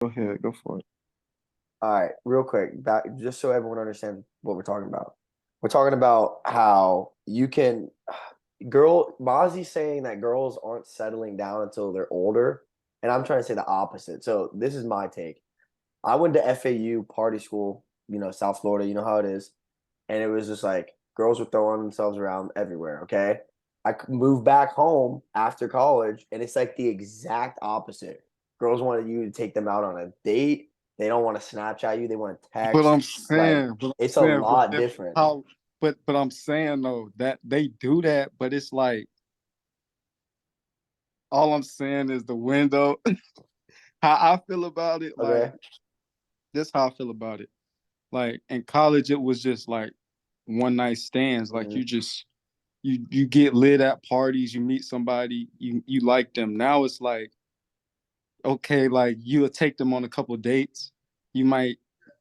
Go ahead, go for it. All right, real quick, back just so everyone understands what we're talking about. We're talking about how you can Mozzie's saying that girls aren't settling down until they're older, and I'm trying to say the opposite. So this is my take. I went to FAU party school, South Florida, you know how it is, and it was just like girls were throwing themselves around everywhere. Okay, moved back home after college, and it's like the exact opposite. Girls wanted you to take them out on a date. They don't want to Snapchat you. They want to But text. I'm Like saying, but I'm it's a saying, but lot if different. how, but I'm saying though that they do that, but it's like all I'm saying is the window. How I feel about it, like Okay. this, how I feel about it. Like in college, it was just like one night stands. Like Hmm. you get lit at parties, you meet somebody, you like them. Now it's like okay, like you'll take them on a couple dates, you might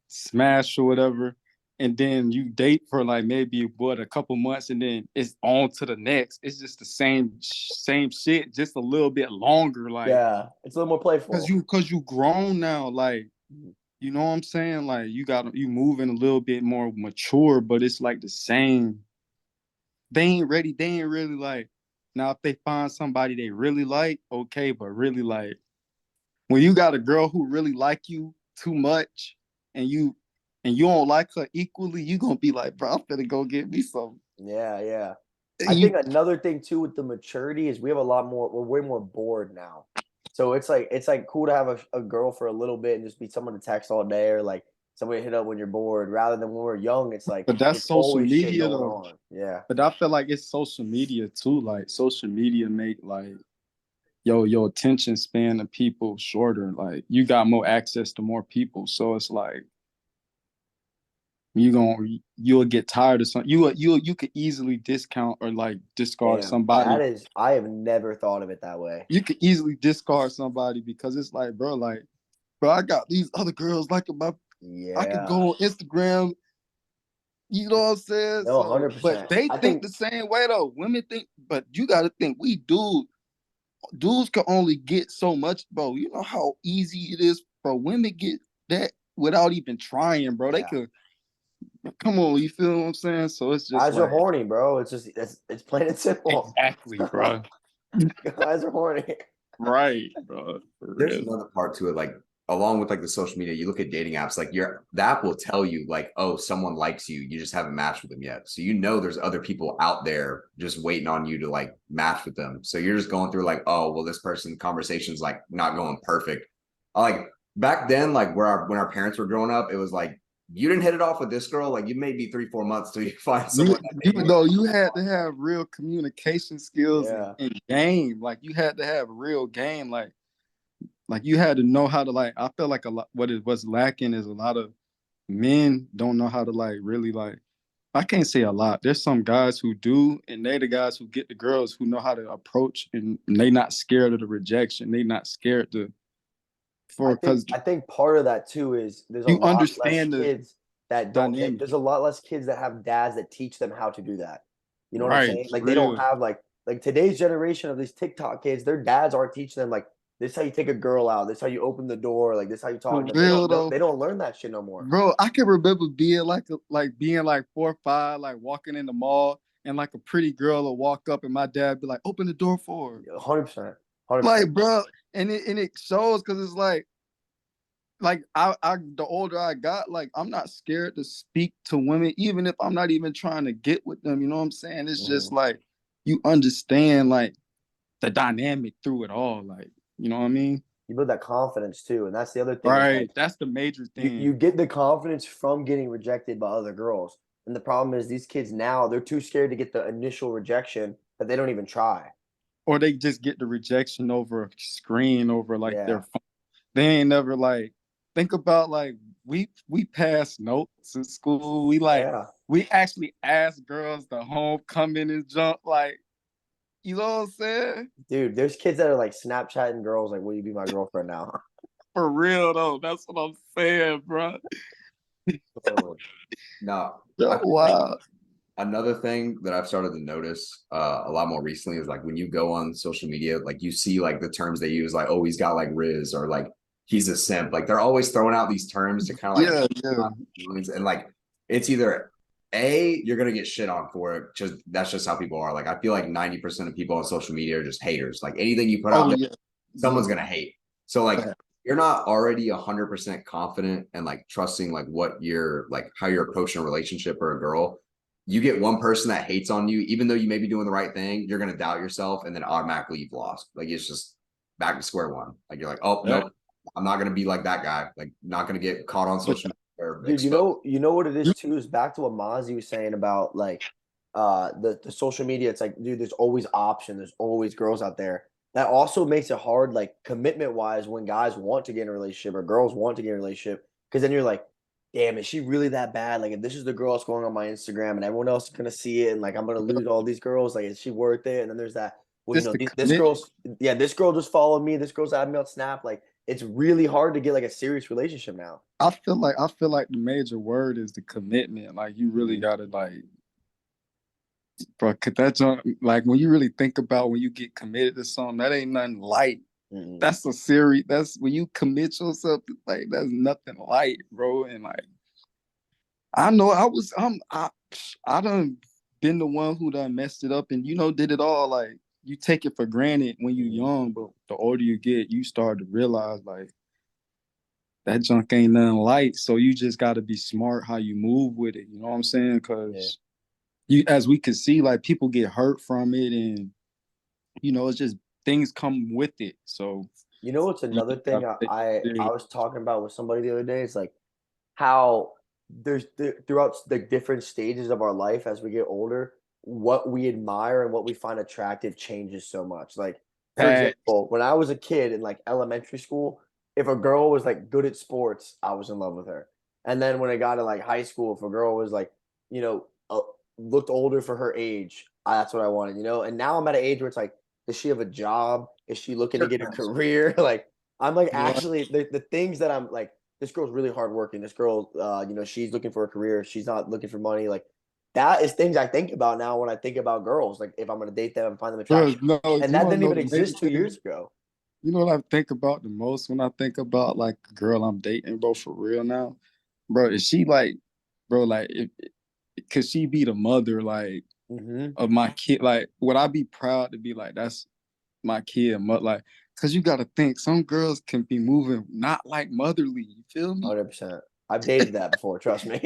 smash or whatever, and then you date for like maybe what a couple months, and then it's on to the next. It's just the same shit, just a little bit longer, like Yeah, it's a little more playful. because you grown now, like Mhm. you know what I'm saying, like you moving a little bit more mature, but it's like the same. They ain't ready. They ain't really like now. If they find somebody they really like, okay, but really like when you got a girl who really like you too much and you don't like her equally, you gonna be like, bro, I'm finna go get me some. Yeah, yeah. I You think another thing too with the maturity is we have a lot more. We're way more bored now. So it's like cool to have a girl for a little bit and just be someone to text all day or like somebody to hit up when you're bored. Rather than when we're young, it's like but that's there's social always shit media going though. on. Yeah, But I feel like it's social media too. Like social media make like your attention span of people shorter. Like you got more access to more people. So it's like you'll get tired of something. You could easily discount or like discard damn. That somebody. is. I have never thought of it that way. You could easily discard somebody because it's like, bro, I got these other girls like about. I could Yeah. go on Instagram. You know what I'm saying? No, So, but 100%. they I think think the same way though. Women think, but you got to think dudes can only get so much, bro. You know how easy it is for women get that without even trying, bro. They yeah. could come on. You feel what I'm saying? So it's just Guys are like horny, bro. It's just it's plain and simple. exactly, bro. Guys are horny. Right, bro. For There's real. another part to it, like along with like the social media, you look at dating apps, like the app will tell you like, oh, someone likes you, you just haven't matched with them yet. So you know there's other people out there just waiting on you to like match with them. So you're just going through like, oh, well, this person conversation's like not going perfect. Like back then, like when our parents were growing up, it was like you didn't hit it off with this girl, like you may be 3-4 months till you find You someone that you maybe know you had to have real communication skills Yeah. and game. Like you had to have real game. Like you had to know how to like. I feel like a lot. What it was lacking is a lot of men don't know how to like really like. I can't say a lot. There's some guys who do, and they the guys who get the girls who know how to approach, and they not scared of the rejection. They not scared to I for think because I think part of that too is there's a you lot less understand the kids that don't dynamic. there's a lot less kids that have dads that teach them how to do that. You know what I'm Right, saying? for Like they don't real. have like today's generation of these TikTok kids, their dads aren't teaching them like this is how you take a girl out, this is how you open the door, like this is how you talk For to them. They real don't know though. they don't learn that shit no more. Bro, I can remember being like being like 4 or 5, like walking in the mall, and like a pretty girl will walk up, and my dad be like, "Open the door for her." 100%. 100%. Like, bro, and it shows because it's like I the older I got, like I'm not scared to speak to women, even if I'm not even trying to get with them. You know what I'm saying? It's just Mhm. like you understand like the dynamic through it all. Like, you know what I mean? You build that confidence too. And that's the other thing is like Right. That's the major you thing. get the confidence from getting rejected by other girls. And the problem is these kids now, they're too scared to get the initial rejection that they don't even try. Or they just get the rejection over a screen over like their Yeah. phone. They ain't never like think about like we passed notes in school. Yeah. We actually asked girls to homecoming and jump like you know what I'm saying? Dude, there's kids that are like Snapchatting girls like, will you be my girlfriend now? For real though, that's what I'm saying, bro. Totally. no. I feel like Wow. another thing that I've started to notice a lot more recently is like when you go on social media, like you see like the terms they use, like, oh, he's got like Riz or like he's a simp. Like they're always throwing out these terms to kind of like Yeah. feelings, and like it's either A, you're gonna get shit on for it. Just that's just how people are. Like I feel like 90% of people on social media are just haters. Like anything you put out Oh there, yeah. someone's Yeah. gonna hate. So like you're not already 100% confident and like trusting like what you're like how you're approaching a relationship or a girl. You get one person that hates on you, even though you may be doing the right thing, you're gonna doubt yourself, and then automatically you've lost. Like it's just back to square one. Like you're like, oh Yeah. nope, I'm not gonna be like that guy. Like not gonna get caught on But social media or Dude, exposed. you know what it is too, is back to what Mazzi was saying about like the social media. It's like, dude, there's always option, there's always girls out there. That also makes it hard, like commitment wise, when guys want to get in a relationship or girls want to get in a relationship, because then you're like, damn, is she really that bad? Like if this is the girl that's going on my Instagram and everyone else is gonna see it, and like I'm gonna lose all these girls, like is she worth it? And then there's that, well, you just know, the this commitment. girl's, yeah, this girl just followed me, this girl's added me on Snap. Like it's really hard to get like a serious relationship now. I feel like the major word is the commitment. Like you really gotta like, bro, cause that's like when you really think about when you get committed to something, that ain't nothing light. Mm-hmm. That's a serious. That's when you commit yourself to like that's nothing light, bro. And like I know I done been the one who done messed it up and did it all. Like you take it for granted when you young, but the older you get, you start to realize like that junk ain't nothing light. So you just got to be smart how you move with it. You know what I'm saying? Yeah. Because as we can see, like people get hurt from it, and it's just things come with it. So You know what's you another just thing gotta take it I serious. was talking about with somebody the other day? It's like how throughout the different stages of our life as we get older, what we admire and what we find attractive changes so much. Like, for Facts. example, when I was a kid in like elementary school, if a girl was like good at sports, I was in love with her. And then when I got to like high school, if a girl was like, you know, looked older for her age, that's what I wanted, you know? And now I'm at an age where it's like, does she have a job? Is she looking to get a career? Like, I'm like Right. actually the things that I'm like, this girl's really hardworking. This girl, she's looking for a career. She's not looking for money. Like that is things I think about now when I think about girls. Like if I'm gonna date them and find them Bro, attractive, no, and you that want to didn't know even the major exist two thing? years ago. You know what I think about the most when I think about like a girl I'm dating, bro, for real now? Bro, is she like, bro, like, could she be the mother, like, Mm-hmm. of my kid? Like, would I be proud to be like, that's my kid? Like, because you got to think, some girls can be moving not like motherly. You feel me? 100%. I've dated that before. Trust me.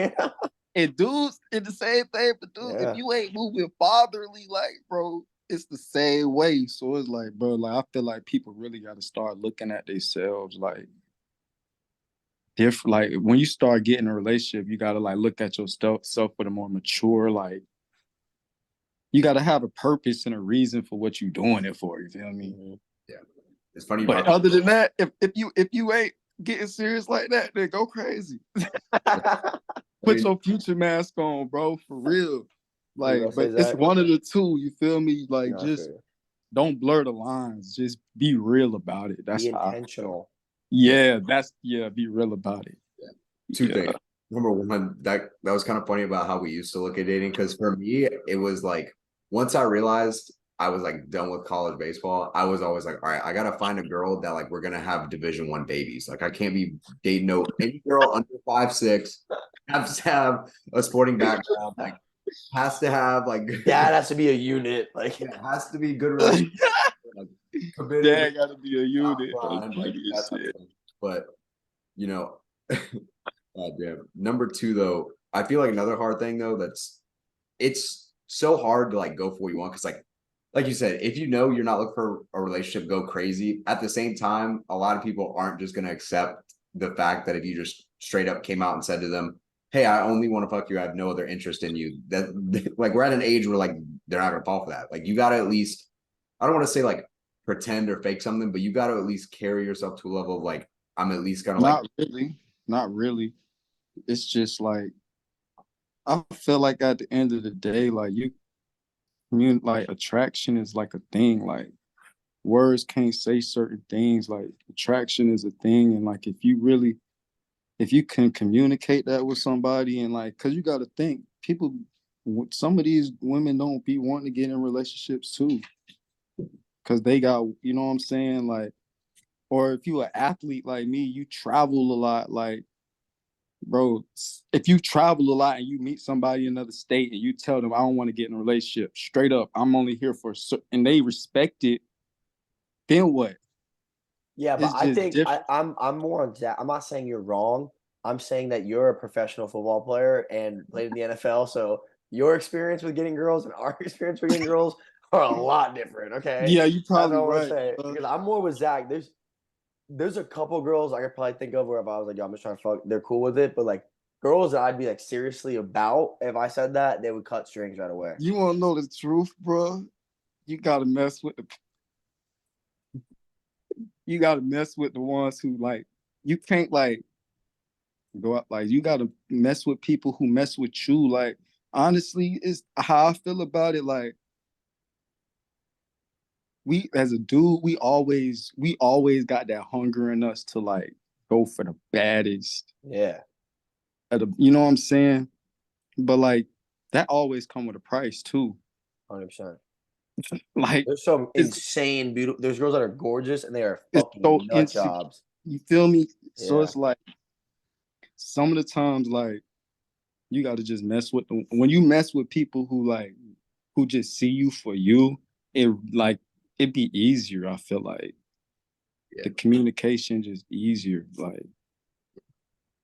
And dudes, it's the same thing. But dude, if Yeah. you ain't moving fatherly, like, bro, it's the same way. So it's like, bro, like, I feel like people really got to start looking at themselves, like, different. Like when you start getting a relationship, you gotta like look at yourself with a more mature, like you gotta have a purpose and a reason for what you're doing it for. You feel me? Mm-hmm. Yeah, it's funny But about other than that, if you ain't getting serious like that, then go crazy. I Put mean, your future mask on, bro, for real. What are you gonna Like, say, but it's Zach? one of the two. You feel me? Like, No, I feel just you. don't blur the lines. Just be real about it. Be That's how I feel. intentional. Yeah, be real about it. two Yeah. things. Number one, that was kind of funny about how we used to look at dating. Because for me, it was like once I realized I was like done with college baseball, I was always like, all right, I gotta find a girl that like we're gonna have Division I babies. Like I can't be dating any girl under 5'6", has to have a sporting background, like has to have like Dad has to be a unit. Like yeah, has to be good relationship, like committed, Dad gotta be a not unit. That's blind, like funny that as type shit. of thing. But you know, God damn. Number two, though, I feel like another hard thing though it's so hard to like go for what you want because like you said, if you know you're not looking for a relationship, go crazy. At the same time, a lot of people aren't just gonna accept the fact that if you just straight up came out and said to them, "Hey, I only want to fuck you. I have no other interest in you." That like we're at an age where like they're not gonna fall for that. Like you gotta at least, I don't want to say like pretend or fake something, but you gotta at least carry yourself to a level of like I'm at least gonna like Not really. Not really. It's just like I feel like at the end of the day, like like attraction is like a thing. Like words can't say certain things. Like attraction is a thing, and like if you can communicate that with somebody, and like, cause you got to think people, some of these women don't be wanting to get in relationships too, cause they got, you know what I'm saying, like or if you an athlete like me, you travel a lot. Like, bro, if you travel a lot and you meet somebody in another state and you tell them I don't want to get in a relationship, straight up, I'm only here for and they respect it, then what? Yeah, but It's I just think different. I'm more on that. I'm not saying you're wrong. I'm saying that you're a professional football player and played in the NFL. So your experience with getting girls and our experience with getting girls are a lot different. Okay. Yeah, you That's probably all I want to right. say. Because I'm more with Zach. There's a couple girls I could probably think of where if I was like, yo, I'm just trying to fuck, they're cool with it. But like girls that I'd be like seriously about, if I said that, they would cut strings right away. You want to know the truth, bro? You gotta mess with the. You gotta mess with the ones who like. You can't like go out like you gotta mess with people who mess with you. Like honestly, it's how I feel about it. Like we as a dude, we always got that hunger in us to like go for the baddest. Yeah, You know what I'm saying? But like that always come with a price too. 100%. Like There's some it's insane, beautiful. There's girls that are gorgeous and they are it's so fucking nut insecure. jobs. You feel me? So Yeah. it's like some of the times like you got to just mess with them. When you mess with people who like who just see you for you, it like it be easier. I feel like Yeah. the communication just easier. Like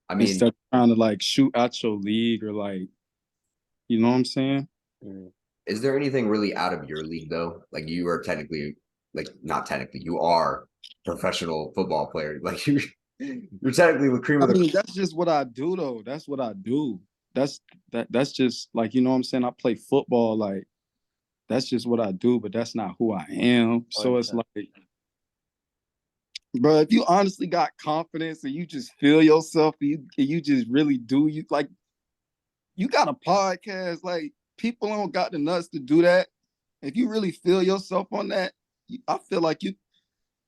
I mean, instead of trying to like shoot out your league or like you know what I'm saying? Mhm. is there anything really out of your league though? Like you are technically, like not technically, you are a professional football player. Like you're technically the cream I of the. mean, that's just what I do though. That's what I do. That's that's just like you know what I'm saying? I play football like that's just what I do, but that's not who I am. So it's 100%. like bro, if you honestly got confidence and you just feel yourself and you just really do you like you got a podcast, like people don't got the nuts to do that. If you really feel yourself on that, I feel like you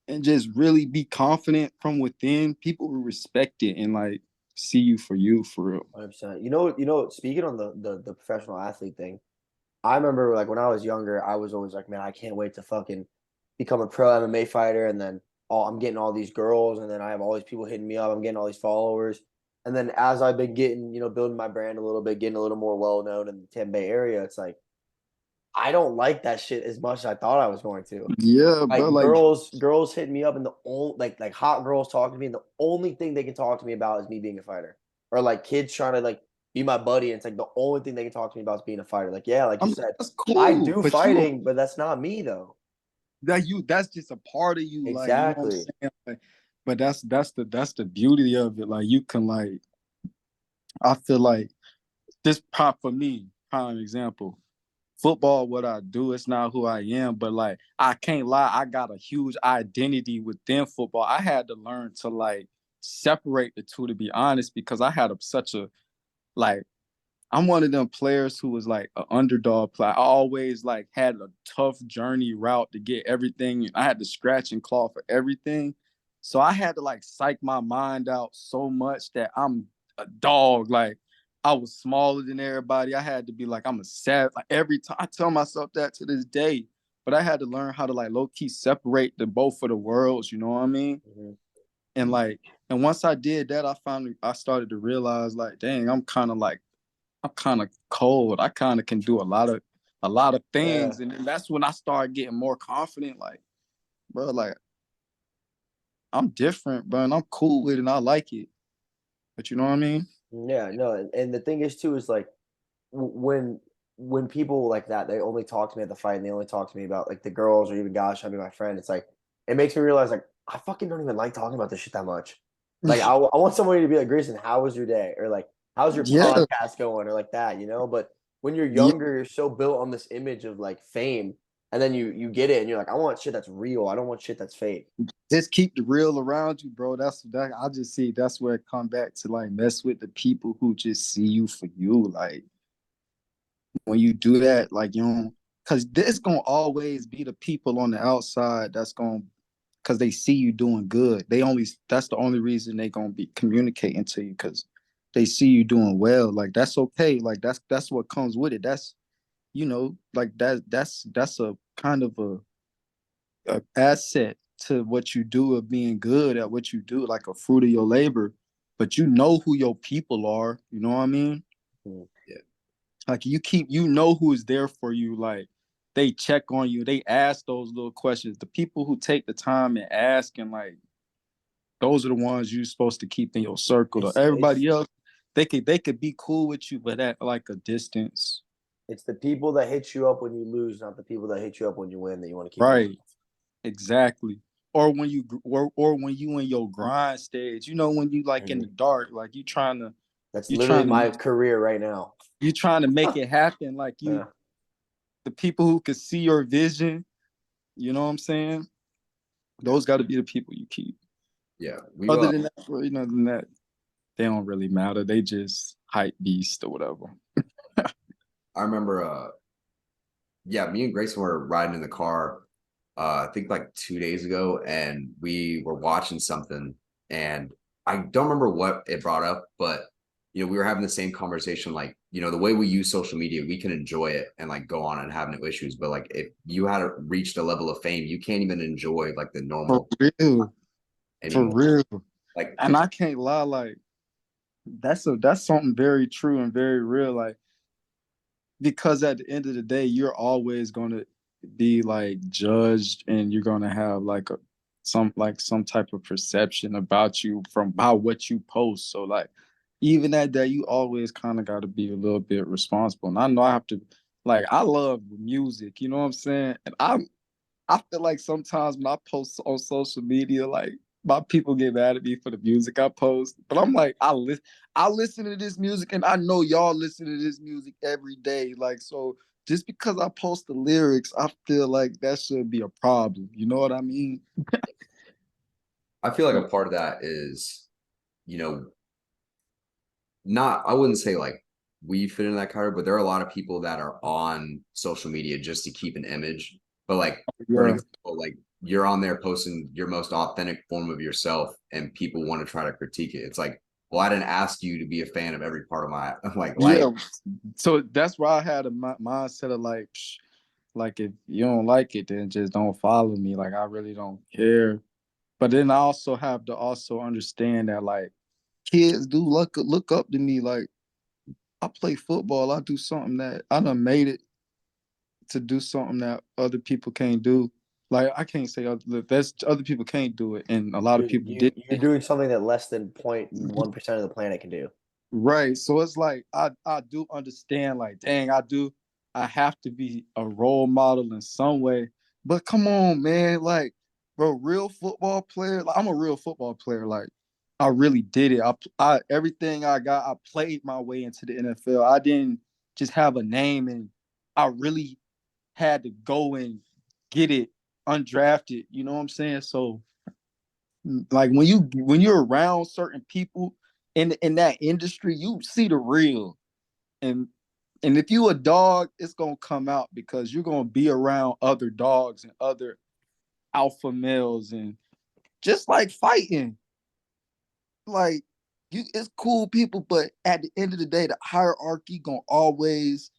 and just really be confident from within, people will respect it and like see you for real. 100%. Speaking on the professional athlete thing, I remember like when I was younger, I was always like, man, I can't wait to fucking become a pro MMA fighter. And then I'm getting all these girls, and then I have all these people hitting me up. I'm getting all these followers. And then as I've been getting, building my brand a little bit, getting a little more well known in the Tampa Bay area, it's like I don't like that shit as much as I thought I was going to. Yeah, bro. Like Like, girls hit me up, and the only like hot girls talk to me, and the only thing they can talk to me about is me being a fighter. Or like kids trying to like be my buddy, and it's like the only thing they can talk to me about is being a fighter. Like, yeah, like I you mean, said, that's I cool, do but you don't fighting, but that's not me though. that's just a part of you, like you know what I'm Exactly. saying. Like, but that's the beauty of it. Like you can like, I feel like this pop for me, prime example. Football, what I do, it's not who I am, but like I can't lie, I got a huge identity within football. I had to learn to like separate the two, to be honest, because I had such a like I'm one of them players who was like an underdog player. I always like had a tough journey route to get everything. I had to scratch and claw for everything. So I had to like psych my mind out so much that I'm a dog. Like I was smaller than everybody. I had to be like, I'm a savage. Like every time I tell myself that to this day, but I had to learn how to like low key separate the both of the worlds. You know what I mean? Mhm. And like, and once I did that, I started to realize like, dang, I'm kind of cold. I kind of can do a lot of Yeah. things, and then that's when I started getting more confident. Like, bro, like I'm different, bro, and I'm cool with it, and I like it. But you know what I mean? Yeah, no, and the thing is too is like when people like that, they only talk to me at the fight, and they only talk to me about like the girls or even guys trying to be my friend. It's like it makes me realize like I fucking don't even like talking about this shit that much. Like I want somebody to be like, Grayson, how was your day? Or like, how's your Yeah, podcast going? Or like that, But when you're yeah. younger, you're so built on this image of like fame, and then you get it, and you're like, I want shit that's real. I don't want shit that's fake. Just keep the real around you, bro. That's that. I just see that's where it come back to like mess with the people who just see you for you. Like when you do that, like you know, because there's gonna always be the people on the outside that's gonna because they see you doing good. That's the only reason they gonna be communicating to you because they see you doing well. Like that's okay. Like that's what comes with it. That's like that's a kind of a asset to what you do of being good at what you do, like a fruit of your labor, but you know who your people are. You know what I mean? Mm. Yeah. Like you know who is there for you. Like they check on you. They ask those little questions. The people who take the time and ask, and like those are the ones you're supposed to keep in your circle. Everybody else, they could be cool with you, but at like a distance. It's the people that hit you up when you lose, not the people that hit you up when you win, that you want to keep. Right. Exactly. Or when you in your grind stage, you know, when you like in the dark, like That's you literally trying to my career right now. you trying to make it happen. Like Yeah. the people who could see your vision, you know what I'm saying? Those got to be the people you keep. Yeah. Other than that, than that, they don't really matter. They just hype beast or whatever. I remember me and Grayson were riding in the car I think like 2 days ago, and we were watching something, and I don't remember what it brought up, but we were having the same conversation, like, the way we use social media, we can enjoy it and like go on and have no issues. But like if you had reached a level of fame, you can't even enjoy like the For normal real. anymore. For real. Like, And I can't lie, like that's something very true and very real. Like, because at the end of the day, you're always gonna be like judged, and you're gonna have like some type of perception about you from by what you post. So like even at that, you always kind of got to be a little bit responsible. And I know I have to, like, I love music, you know what I'm saying? And I feel like sometimes when I post on social media, like my people get mad at me for the music I post, but I'm like, I listen to this music, and I know y'all listen to this music every day. Like, so just because I post the lyrics, I feel like that should be a problem. You know what I mean? I feel like a part of that is, you know, not, I wouldn't say like we fit in that category, but there are a lot of people that are on social media just to keep an image. But like, for Yeah. example, like you're on there posting your most authentic form of yourself, and people want to try to critique it. It's like, well, I didn't ask you to be a fan of every part of my like life. Yeah. So that's why I had a mindset of like, like if you don't like it, then just don't follow me. Like I really don't care. But then I also have to also understand that like kids do look up to me. Like I play football. I do something that I done made it to do something that other people can't do. Like I can't say that's other people can't do it, and a lot of people did. You're doing something that less than 0.1% of the planet can do. Right. So it's like I do understand. Like dang, I have to be a role model in some way. But come on, man. Like, bro, real football player. Like, I'm a real football player. Like, I really did it. I everything I got, I played my way into the NFL. I didn't just have a name, and I really had to go and get it undrafted. You know what I'm saying? So like when you're around certain people in that industry, you see the real. And if you a dog, it's gonna come out because you're gonna be around other dogs and other alpha males, and just like fighting. Like it's cool people, but at the end of the day, the hierarchy gonna always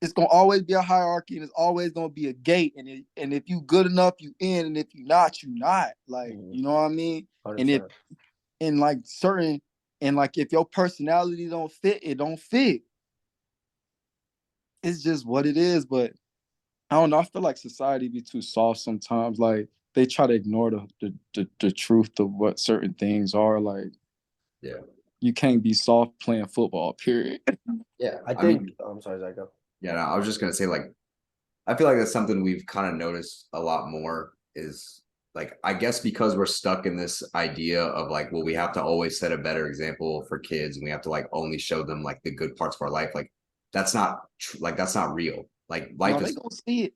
it's gonna always be a hierarchy, and it's always gonna be a gate. And if you good enough, you in, and if you not, you not. Like, you know what I mean? And if 100%. and like certain and like if your personality don't fit, it don't fit. It's just what it is. But I don't know. I feel like society be too soft sometimes. Like they try to ignore the truth of what certain things are. Like Yeah. you can't be soft playing football, period. Yeah. I I mean, think. I'm sorry, Zach. Go. yeah, no, I was just gonna say, like, I feel like that's something we've kind of noticed a lot more is like, I guess because we're stuck in this idea of like, well, we have to always set a better example for kids, and we have to like only show them like the good parts of our life. Like that's not real. Like life No, they is, gonna see it.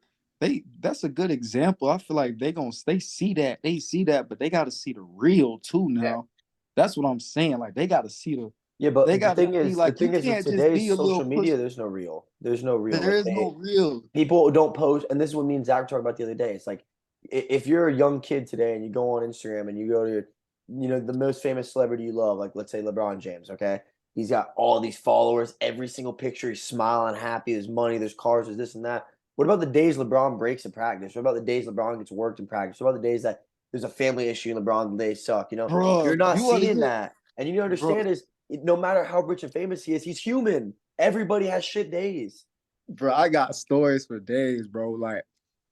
That's a good example. I feel like they see that, but they got to see the real too yeah, now. That's what I'm saying. Like they got to see Yeah, they but got to see the like you thing is, with can't just today's be a little social push. media, there's no real. There's no real. There Like is no real. people don't post, and this is what me and Zach were talking about the other day. It's like if you're a young kid today and you go on Instagram and you go to, the most famous celebrity you love, like let's say LeBron James. Okay, he's got all these followers. Every single picture, he's smiling, happy. There's money, there's cars, there's this and that. What about the days LeBron breaks in practice? What about the days LeBron gets worked in practice? What about the days that there's a family issue and LeBron days suck? You're Bro, not you want to seeing hear, that. And you bro, understand is no matter how rich and famous he is, he's human. Everybody has shit days. bro, I got stories for days, bro.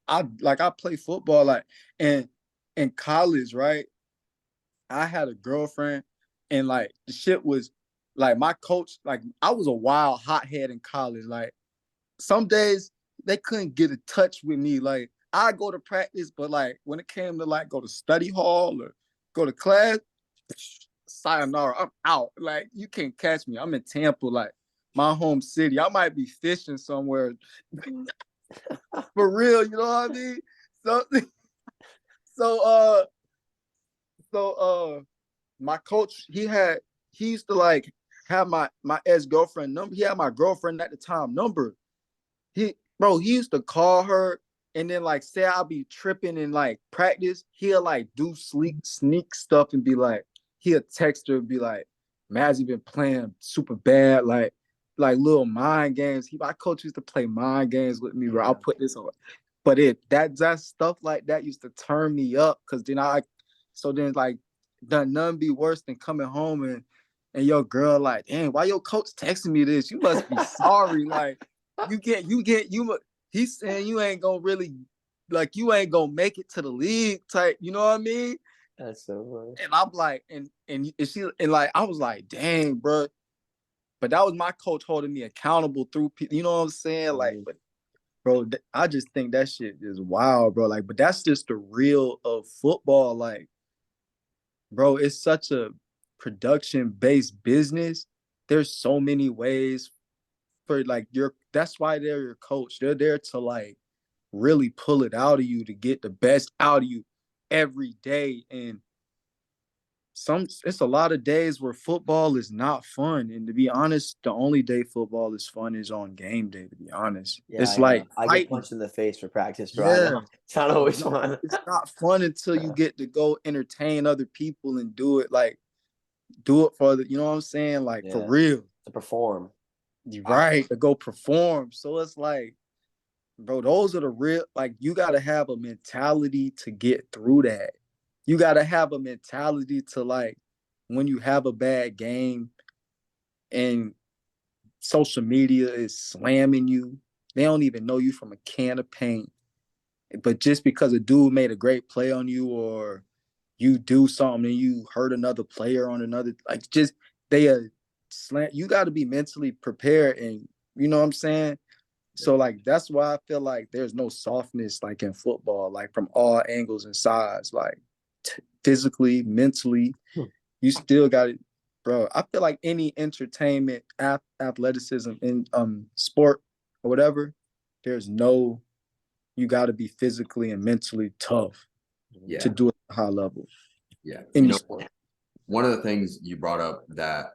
I play football, and in college, right? I had a girlfriend, and the shit was my coach, I was a wild hothead in college. Some days they couldn't get in touch with me. I go to practice, but when it came to go to study hall or go to class, sayonara, I'm out. You can't catch me. I'm in Tampa, my home city. I might be fishing somewhere. For real, you know what I mean? So so my coach, he used to have my ex-girlfriend number. He had my girlfriend at the time number. He used to call her and then say I'll be tripping in practice. He'll do sneak stuff and be he'll text her and be Mazzi been playing super bad, little mind games. My coach used to play mind games with me where I'll put this on. But that stuff like that used to turn me up because then done none be worse than coming home and your girl dang, why your coach texting me this? You must be sorry. He's saying you ain't gonna really you ain't gonna make it to the league type, you know what I mean? That's so funny. And I'm I was dang, bro. But that was my coach holding me accountable through, you know what I'm saying? But bro, I just think that shit is wild, bro. But that's just the real of football. Bro, it's such a production-based business. There's so many ways for that's why they're your coach. They're there to really pull it out of you to get the best out of you every day. And it's a lot of days where football is not fun. And to be honest, the only day football is fun is on game day, to be honest. Yeah, It's I get fighting. punched in the face for practice, bro. I Yeah. know. It's not always fun. It's not fun until you get to go entertain other people and do it do it for you know what I'm saying? For real. To perform. Right. To go perform. So it's bro, those are the real, you got to have a mentality to get through that. You got to have a mentality to when you have a bad game and social media is slamming you, they don't even know you from a can of paint. But just because a dude made a great play on you or you do something and you hurt another player on another, they slam, you got to be mentally prepared. And you know what I'm saying? So that's why I feel there's no softness in football, from all angles and sides, physically, mentally, you still got it, bro. I feel any entertainment, athleticism in sport or whatever, you got to be physically and mentally tough to do it at a high level. Yeah. Any sport. One of the things you brought up that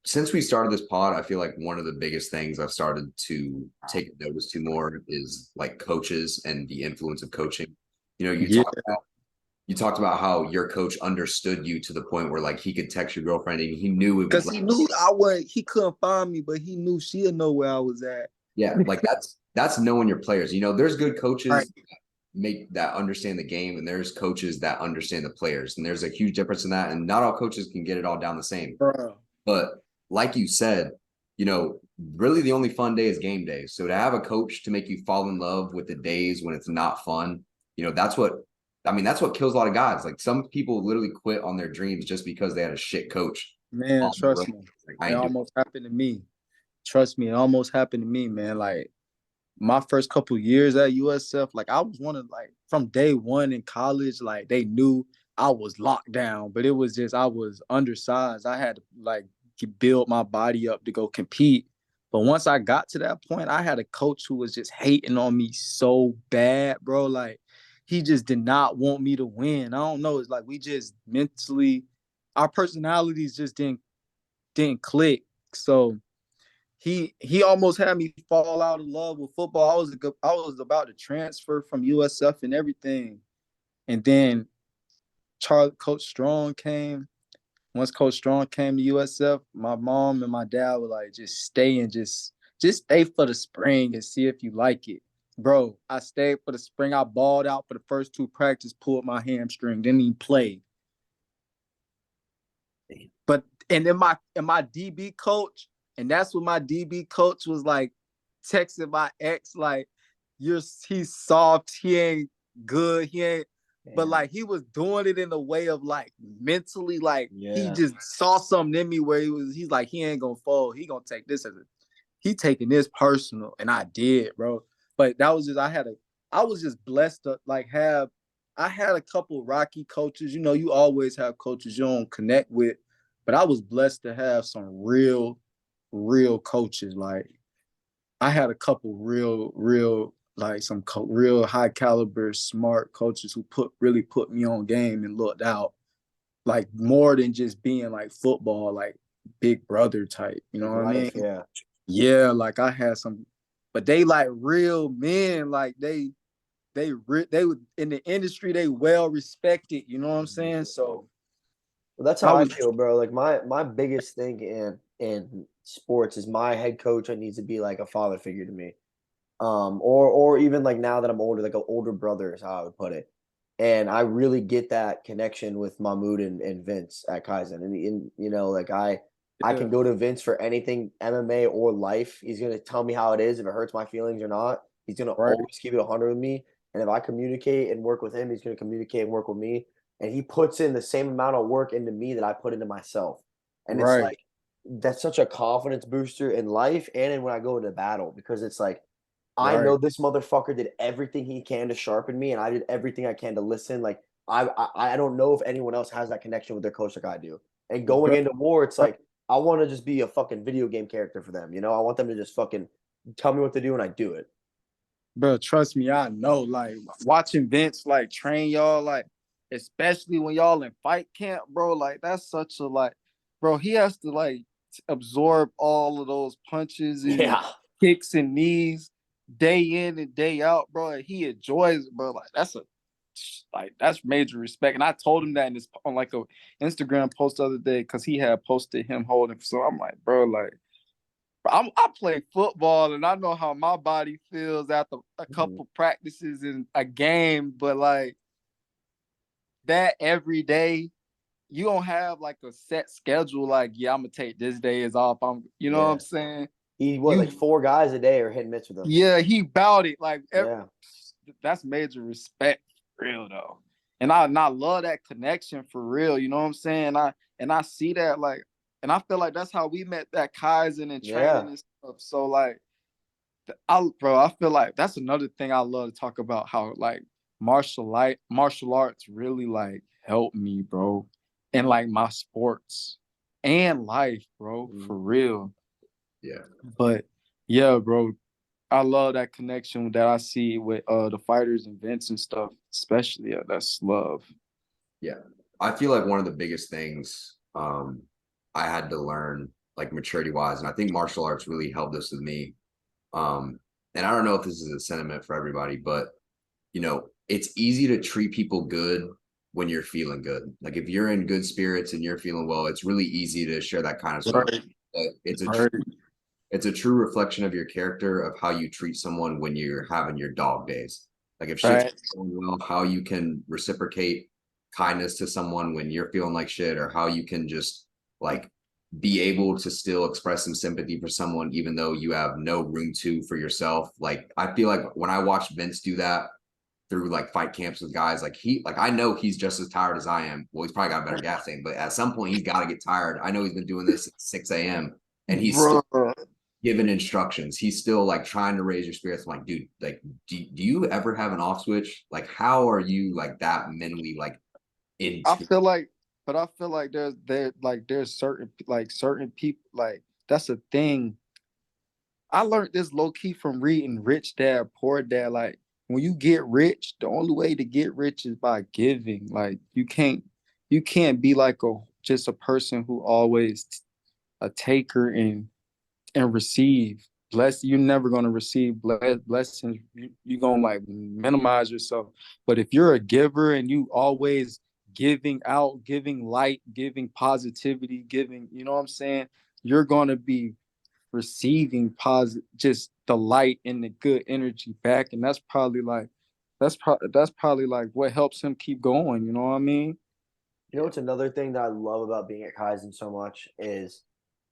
since we started this pod, I feel like one of the biggest things I've started to take notice to more is coaches and the influence of coaching. You talked about how your coach understood you to the point where he could text your girlfriend and he knew it was because he knew he couldn't find me, but he knew she'll know where I was at. Yeah, that's knowing your players. There's good coaches right. that understand the game, and there's coaches that understand the players, and there's a huge difference in that. And not all coaches can get it all down the same. Bro. But like you said, really the only fun day is game day. So to have a coach to make you fall in love with the days when it's not fun, that's what kills a lot of guys. Some people literally quit on their dreams just because they had a shit coach. Man, trust me. It almost happened to me. Trust me, it almost happened to me, man. My first couple years at USF, I was one of from day one in college, they knew I was locked down, but it was just I was undersized. I had to build my body up to go compete. But once I got to that point, I had a coach who was just hating on me so bad, bro. He just did not want me to win. I don't know. It's we just mentally, our personalities just didn't click. So he almost had me fall out of love with football. I was about to transfer from USF and everything. And then Coach Strong came. Once Coach Strong came to USF, my mom and my dad were just stay and just just stay for the spring and see if you like it. Bro, I stayed for the spring. I balled out for the first 2 practice, pulled my hamstring, didn't even play. But and then my DB coach, and that's what my DB coach was like texting my ex, like, he's soft, he ain't good, he ain't, but like he was doing it in a way of like mentally, like he just saw something in me where he's like, he ain't gonna fold, he gonna take this he taking this personal, and I did, bro. But that was just I was just blessed to like I had a couple Rocky coaches. You know, you always have coaches you don't connect with, but I was blessed to have some real coaches. Like I had a couple real like some real high caliber, smart coaches who really put me on game and looked out, like more than just being like football, like big brother type. You know what I mean? Yeah. Yeah, like I had some, but they like real men. Like they would in the industry, they well respected. You know what I'm saying? So well, that's how I feel, bro. Like my biggest thing in sports is my head coach needs to be like a father figure to me. Or even like now that I'm older, like an older brother is how I would put it. And I really get that connection with Mahmoud and Vince at Kaizen. And you know, like I can go to Vince for anything MMA or life. He's gonna tell me how it is, if it hurts my feelings or not. He's gonna always keep it 100 with me. And if I communicate and work with him, he's gonna communicate and work with me. And he puts in the same amount of work into me that I put into myself. And it's like that's such a confidence booster in life and in when I go into battle, because it's like I know this motherfucker did everything he can to sharpen me, and I did everything I can to listen. Like I don't know if anyone else has that connection with their coach like I do. And going into war, it's like I want to just be a fucking video game character for them. You know, I want them to just fucking tell me what to do and I do it. Bro, trust me, I know. Like watching Vince like train y'all, like especially when y'all in fight camp, bro. Like that's such a like, bro. He has to like absorb all of those punches and kicks and knees day in and day out, bro. He enjoys it, bro. Like that's major respect. And I told him that in this on like a Instagram post the other day because he had posted him holding. So I'm like, bro, like I play football and I know how my body feels after a couple practices in a game, but like that every day, you don't have like a set schedule. Like, yeah, I'm gonna take this day is off. You know what I'm saying? Like 4 guys a day are hitting mitts with him. Yeah, he bout it. Like, that's major respect, for real though. And I love that connection for real. You know what I'm saying? I see that like, and I feel like that's how we met that Kaizen and training and stuff. So like, I feel like that's another thing I love to talk about. How like martial arts really like helped me, bro, in like my sports and life, bro, for real. Yeah. But yeah, bro, I love that connection that I see with the fighters and Vince and stuff, especially. Yeah, that's love. Yeah. I feel like one of the biggest things I had to learn, like maturity wise, and I think martial arts really helped this with me. And I don't know if this is a sentiment for everybody, but you know, it's easy to treat people good when you're feeling good. Like if you're in good spirits and you're feeling well, it's really easy to share that kind of stuff. But it's a true reflection of your character, of how you treat someone when you're having your dog days. Like if shit's going well, how you can reciprocate kindness to someone when you're feeling like shit, or how you can just like be able to still express some sympathy for someone even though you have no room to for yourself. Like I feel like when I watch Vince do that through like fight camps with guys, like I know he's just as tired as I am. Well, he's probably got a better gas tank, but at some point he's got to get tired. I know he's been doing this at 6 a.m. and he's still giving instructions. He's still like trying to raise your spirits. I'm like, dude, like, do you ever have an off switch? Like, how are you like that mentally like into? I feel like there's certain people, like that's a thing. I learned this low key from reading Rich Dad Poor Dad. Like when you get rich, the only way to get rich is by giving. Like you can't be like just a person who always a taker and receive. You're never gonna receive blessings. You're gonna like minimize yourself. But if you're a giver and you always giving out, giving light, giving positivity, giving, you know what I'm saying? You're gonna be receiving positive, just the light and the good energy back, and that's probably like what helps him keep going. You know what I mean? You know what's another thing that I love about being at Kaizen so much is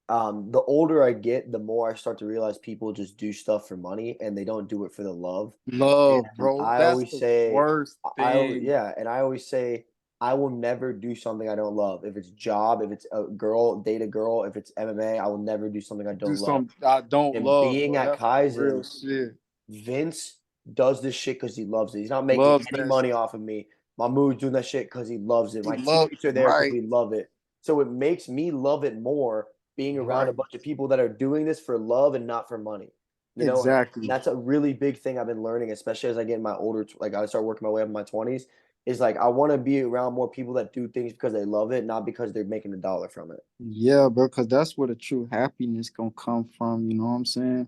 the older I get, the more I start to realize people just do stuff for money and they don't do it for the love. Love, And bro. I That's always the say, worst thing. yeah, and I always say, I will never do something I don't love. If it's job, if it's a girl, date a girl, if it's MMA, I will never do something I Do don't love. something I don't And love, being bro. at That's some real Kaizen, shit. Vince does this shit because he loves it. He's not making Loves any that money shit. off of me. My mood's doing that shit because he loves it. He My love teammates are there because right, we love it. So it makes me love it more being around a right. bunch of people that are doing this for love and not for money. And Exactly. that's a really big thing I've been learning, especially as I get in my older, like I start working my way up in my 20s, is like I want to be around more people that do things because they love it, not because they're making a dollar from it. Yeah, bro, because that's where the true happiness gonna come from. You know what I'm saying?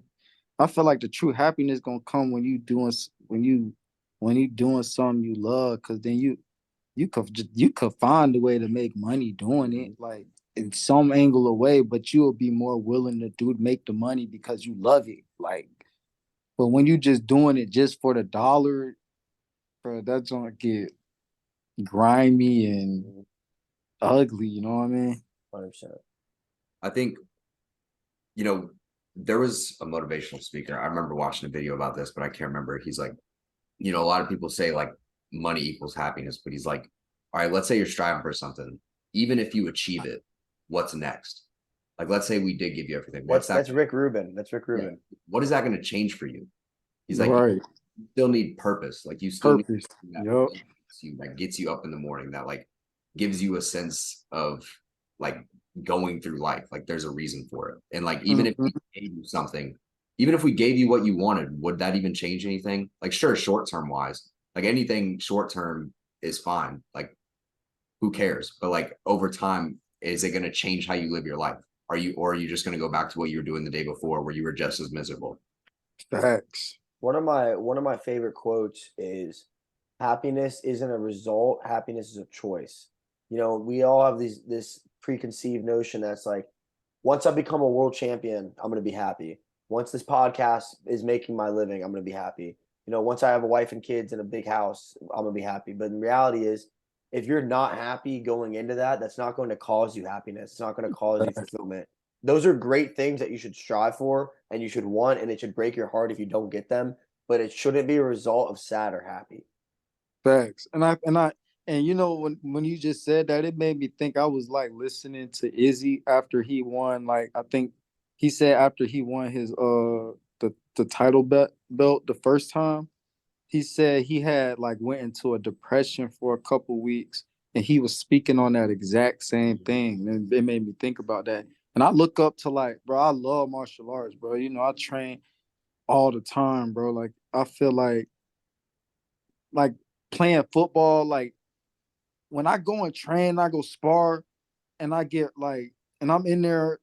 I feel like the true happiness gonna come when you doing something you love, because then you could find a way to make money doing it, Mhm. like in some angle of way, but you'll be more willing to make the money because you love it. Like, but when you just doing it just for the dollar, bro, that's gonna get grimy and Mhm. ugly. You know what I mean? 100%. I think, you know, there was a motivational speaker. I remember watching a video about this, but I can't remember. He's like, a lot of people say like money equals happiness, but he's like, all right, let's say you're striving for something. Even if you achieve it, what's next? Like, let's say we did give you everything. What's that? That's Rick Rubin. That's Rick Yeah. Rubin. What is that going to change for you? He's like, Right. you still need purpose. Like, you still need Purpose. something that Yup. motivates you, that gets you up in the morning, that like gives you a sense of like going through life. Like, there's a reason for it. And like, even if Mhm. we gave you something, even if we gave you what you wanted, would that even change anything? Like, sure, short term wise, like anything short term is fine. Like, who cares? But like over time, is it going to change how you live your life? Or are you just going to go back to what you were doing the day before where you were just as miserable? Facts. One of my favorite quotes is happiness isn't a result, happiness is a choice. We all have this preconceived notion that's like once I become a world champion, I'm going to be happy. Once this podcast is making my living, I'm going to be happy. Once I have a wife and kids and a big house, I'm going to be happy. But the reality is if you're not happy going into that, that's not going to cause you happiness. It's not going to cause you fulfillment. Those are great things that you should strive for and you should want, and it should break your heart if you don't get them, but it shouldn't be a result of sad or happy. Facts. And you know, when you just said that, it made me think I was like listening to Izzy after he won. Like, I think he said after he won his the title belt the first time, he said he had like went into a depression for a couple weeks, and he was speaking on that exact same thing. And it made me think about that. And I look up to, like, bro, I love martial arts, bro. You know, I train all the time, bro. Like, I feel like playing football, like when I go and train, I go spar, and I get like, and I'm in there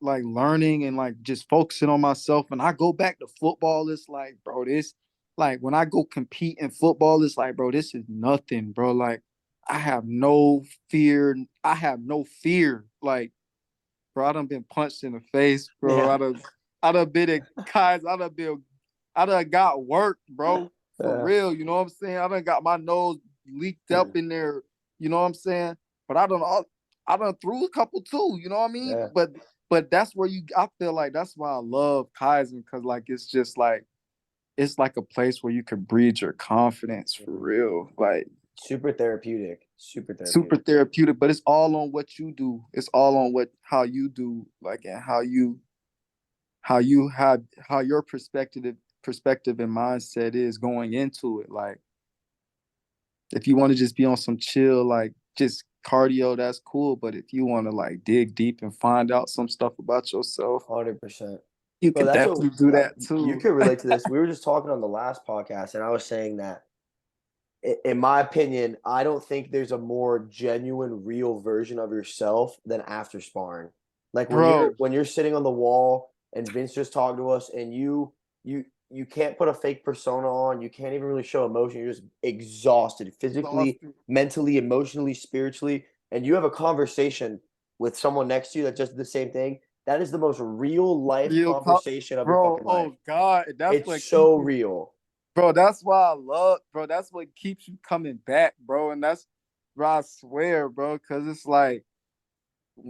like learning and like just focusing on myself. And I go back to football, it's like, bro, this, like when I go compete in football, it's like, bro, this is nothing, bro. Like, I have no fear. I have no fear. Like, bro, I done been punched in the face, bro. Yeah. I done been in guys. I done got worked, bro. For Yeah. real, you know what I'm saying? I done got my nose leaked up in there, you know what I'm saying? But I done threw a couple too, you know what I mean? Yeah. But that's where I feel like that's why I love Kaizen, because like it's like a place where you can breed your confidence for Mhm. real. Like, Super therapeutic. Super super therapeutic. therapeutic, but it's all on what you do. It's all on how you do, like, and how your perspective and mindset is going into it. Like, if you want to just be on some chill, like just cardio, that's cool. But if you want to like dig deep and find out some stuff about yourself, 100%. you Bro, could that's what definitely do that you too. could relate to this. We were just talking on the last podcast, and I was saying that in my opinion, I don't think there's a more genuine, real version of yourself than after sparring. Like when you're Bro, when you're sitting on the wall and Vince just talked to us, and you can't put a fake persona on. You can't even really show emotion. You're just exhausted, physically, exhausted. mentally, emotionally, spiritually, and you have a conversation with someone next to you that just did the same thing. That is the most real life Real conversation of your bro. fucking life. Oh God, that's It's what keeps so you, real. bro. That's why I love, bro. That's what keeps you coming back, bro. And that's, bro, I swear, bro, because it's like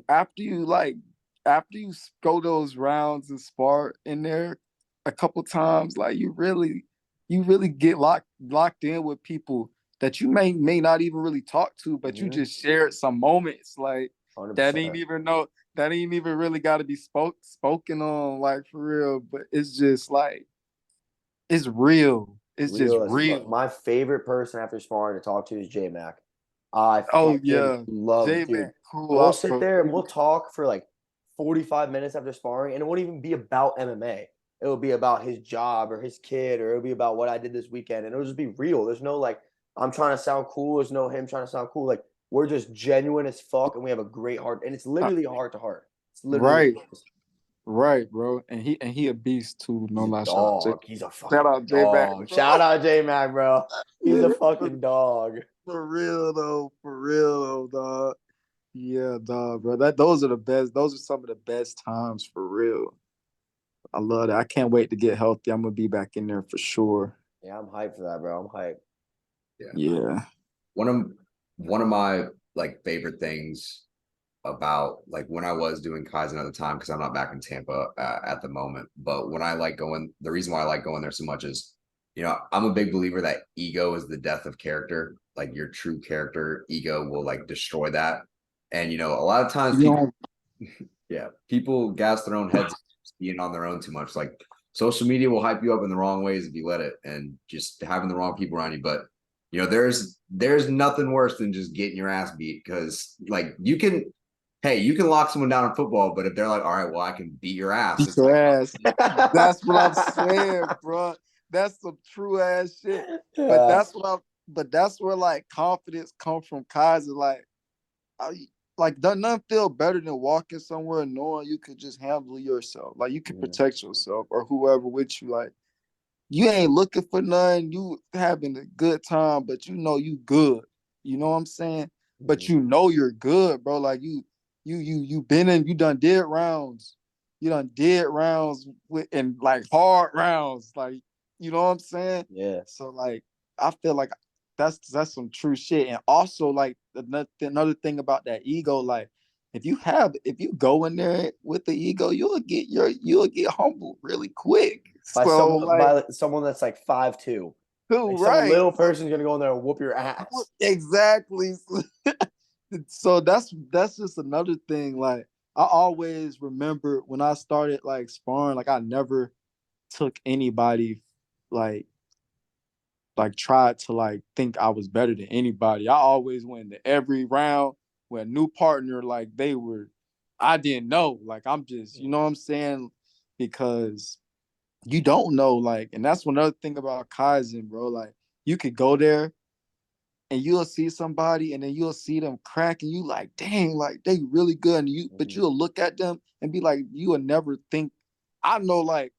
after you like after you go those rounds and spar in there a couple times, like you really get locked in with people that you may not even really talk to, but you Mhm. just shared some moments like that 100%. ain't even know that ain't even really got to be spoken on, like for real. But it's just like it's real. It's just Real as fuck. real. My favorite person after sparring to talk to is J Mac. I Oh fucking yeah, love, J dude. Man, cool We'll out, sit bro. there and we'll talk for like 45 minutes after sparring, and it won't even be about MMA. It'll be about his job or his kid, or it'll be about what I did this weekend, and it'll just be real. There's no like, I'm trying to sound cool. There's no him trying to sound cool. Like, we're just genuine as fuck, and we have a great heart, and it's Uh, literally heart to heart. It's literally what right. it is. Right, bro, and he a beast too. No He's a lie, dog. He's a shout fucking out J Mac, dog. bro. Shout out J Mac, bro. He's Yeah, a fucking dog. for real though, dog. Yeah, dog, bro. Those are the best. Those are some of the best times for real. I love that. I can't wait to get healthy. I'm gonna be back in there for sure. Yeah, I'm hyped for that, bro. I'm hyped. Yeah. Yeah. One of one of my like favorite things about like when I was doing Kaizen at the time, because I'm not back in Tampa at the moment, but when I like going, the reason why I like going there so much is, I'm a big believer that ego is the death of character. Like your true character, ego will like destroy that. And a lot of times You people, know, yeah, people gas their own heads being on their own too much. Like social media will hype you up in the wrong ways if you let it, and just having the wrong people around you. But there's nothing worse than just getting your ass beat, because like you can lock someone down in football, but if they're like, all right, well, I can beat your ass, beat it's your like, ass. That's what I'm saying, bro. That's some true ass shit. But Yeah. that's what I'm. But that's where like confidence comes from, Kaiser. Like like does nothing feel better than walking somewhere knowing you could just handle yourself, like you can Mhm. protect yourself or whoever with you, like you ain't looking for nothing, you having a good time, but you good, you know what I'm saying, but Mhm. you're good, bro, like you been in, you done did rounds with, and like hard rounds, like you know what I'm saying. Yeah. So like I feel like that's some true shit. And also like another thing about that ego, like if you go in there with the ego, you'll get humbled really quick. So like, By someone that's like 5'2". too Like some right. little So person's gonna go in there and whoop your ass. exactly. So that's just another thing. Like I always remember when I started like sparring, like I never took anybody like tried to like think I was better than anybody. I always went into every round with a new partner, like I didn't know. Like I'm just, you know what I'm saying? Because you don't know, like, and that's one other thing about Kaizen, bro. Like you could go there and you'll see somebody and then you'll see them crack and you like, dang, like they really good. And but Mhm. you'll look at them and be like, you will never think. I know, like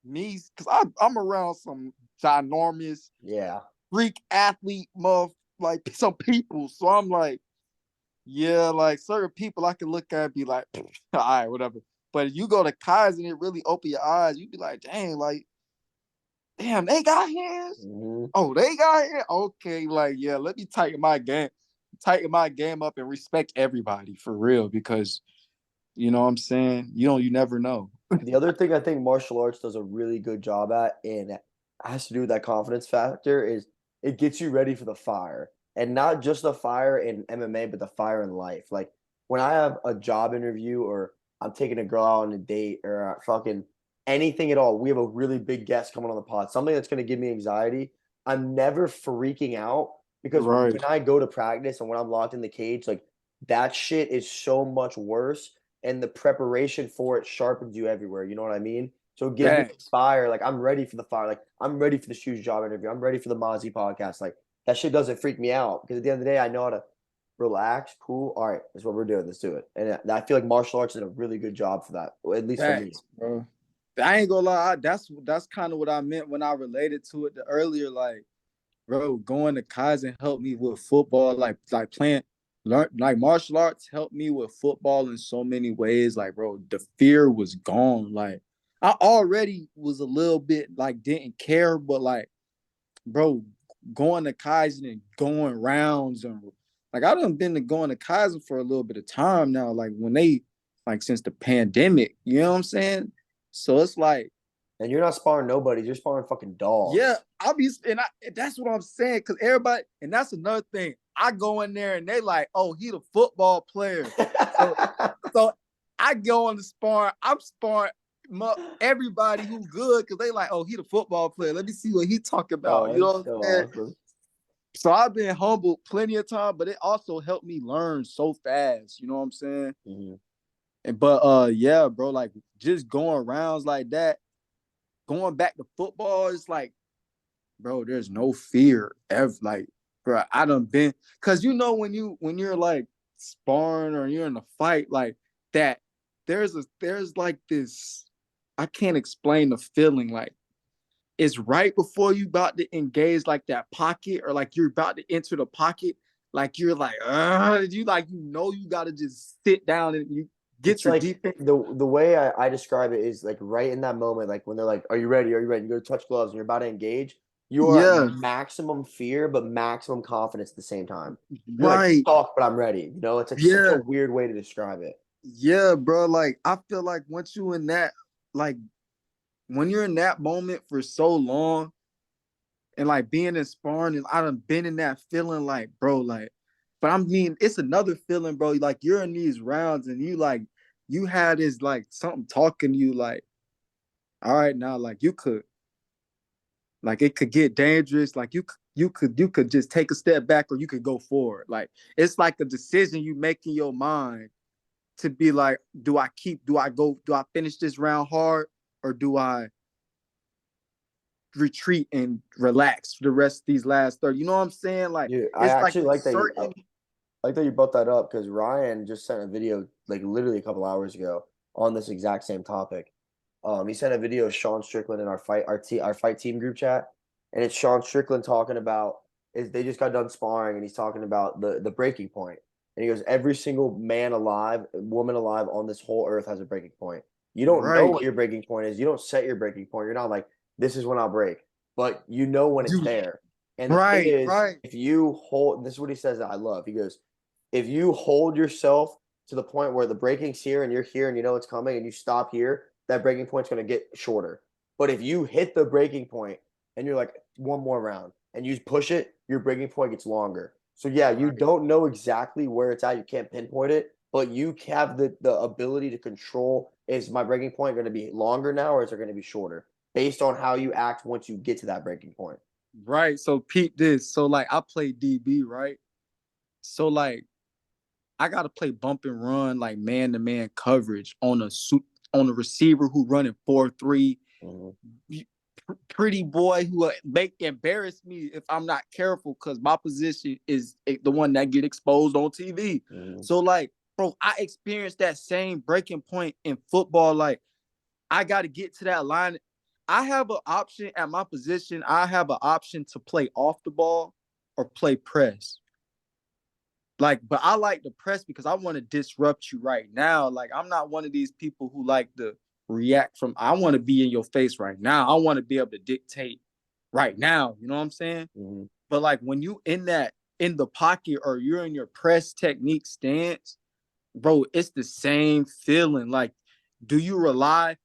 me, because I'm around some ginormous Yeah. freak athlete, like some people. So I'm like, yeah, like certain people I can look at and be like, all right, whatever. But you go to Kaizen, it really open your eyes. You be like, dang, like, damn, they got hands. Mhm. Oh, they got hands. Okay, like, yeah, let me tighten my game up and respect everybody for real, because you know what I'm saying? You never know. The other thing I think martial arts does a really good job at, and it has to do with that confidence factor, is it gets you ready for the fire. And not just the fire in MMA, but the fire in life. Like when I have a job interview or I'm taking a girl out on a date or fucking anything at all, we have a really big guest coming on the pod, something that's going to give me anxiety. I'm never freaking out because Right. when I go to practice and when I'm locked in the cage, like that shit is so much worse, and the preparation for it sharpens you everywhere. You know what I mean? So it gives me Facts. fire. Like I'm ready for the fire. Like I'm ready for the shoes job interview. I'm ready for the Mazzi podcast. Like that shit doesn't freak me out because at the end of the day, I know how to relax, cool. All right, that's what we're doing. Let's do it. And I feel like martial arts did a really good job for that, at least for me. Facts, bro. I ain't gonna lie, that's kind of what I meant when I related to it earlier. Like, bro, going to Kaizen helped me with football, like playing. like martial arts helped me with football in so many ways. Like, bro, the fear was gone. Like, I already was a little bit like didn't care, but like, bro, going to Kaizen and going rounds and like I done been to going to Kaizen for a little bit of time now. Like when they like since the pandemic, you know what I'm saying? So it's like, And you're not sparring nobody, you're sparring fucking yeah, dogs. obviously, and that's what I'm saying, because everybody, and that's another thing. I go in there and they like, oh, he the football player. So so I go on the spar, I'm sparring everybody who good because they like, oh, he the football player. Let me see what he talking about. You Oh, know that's what so I'm saying? awesome. So I've been humbled plenty of time, but it also helped me learn so fast. You know what I'm saying? Mhm. But yeah, bro, like just going rounds like that, going back to football, it's like, bro, there's no fear ever. Like, bro, I done been, cause you know when you're like sparring or you're in a fight like that, there's like this, I can't explain the feeling. Like it's right before you about to engage like that pocket or like you're about to enter the pocket, like you're like, you like you gotta just sit down and you get It's your like defense. the way I describe it is like right in that moment, like when they're like, "Are you ready? Are you ready?" You go to touch gloves and you're about to engage. You are at Yeah, maximum fear, but maximum confidence at the same time. You're like, right. "Fuck," but I'm ready. You know, it's like such a Yeah, weird way to describe it. yeah, bro. Like I feel like once you in that, like when you're in that moment for so long and like being in sparring, and I done been in that feeling like, bro, like, but I mean, it's another feeling, bro. Like you're in these rounds and you had this like something talking to you, like, all right, now, like you could, like it could get dangerous. Like you could just take a step back or you could go forward. Like it's like a decision you make in your mind to be like, do I finish this round hard or do I retreat and relax for the rest of these last 30? You know what I'm saying? Like Dude, I it's like actually a like that I certain like that you brought that up because Ryan just sent a video like literally a couple hours ago on this exact same topic. He sent a video of Sean Strickland in our fight team group chat, and it's Sean Strickland talking about is they just got done sparring, and he's talking about the breaking point, and he goes, every single man alive, woman alive on this whole earth has a breaking point. You don't know right. what your breaking point is. You don't set your breaking point. You're not like this is when I'll break, but you know when it's You there. And the thing right, is, right. if you hold, this is what he says that I love. He goes, if you hold yourself to the point where the breaking's here and you're here and you know it's coming and you stop here, that breaking point's going to get shorter. But if you hit the breaking point and you're like one more round and you push it, your breaking point gets longer. So yeah, you Right. don't know exactly where it's at. You can't pinpoint it, but you have the ability to control, is my breaking point going to be longer now or is it going to be shorter based on how you act once you get to that breaking point. Right. So peep this. So like I play DB, right? So like I gotta play bump and run like man to man coverage on on a receiver who running 4-3, Mhm. pretty boy who make embarrass me if I'm not careful because my position is the one that get exposed on TV. Mhm. So like, bro, I experienced that same breaking point in football. Like, I got to get to that line. I have an option at my position. I have an option to play off the ball or play press. Like, but I like the press because I want to disrupt you right now. Like, I'm not one of these people who like to react from, I want to be in your face right now. I want to be able to dictate right now. You know what I'm saying? Mhm. But like when you in the pocket or you're in your press technique stance, bro, it's the same feeling. Like, do you rely,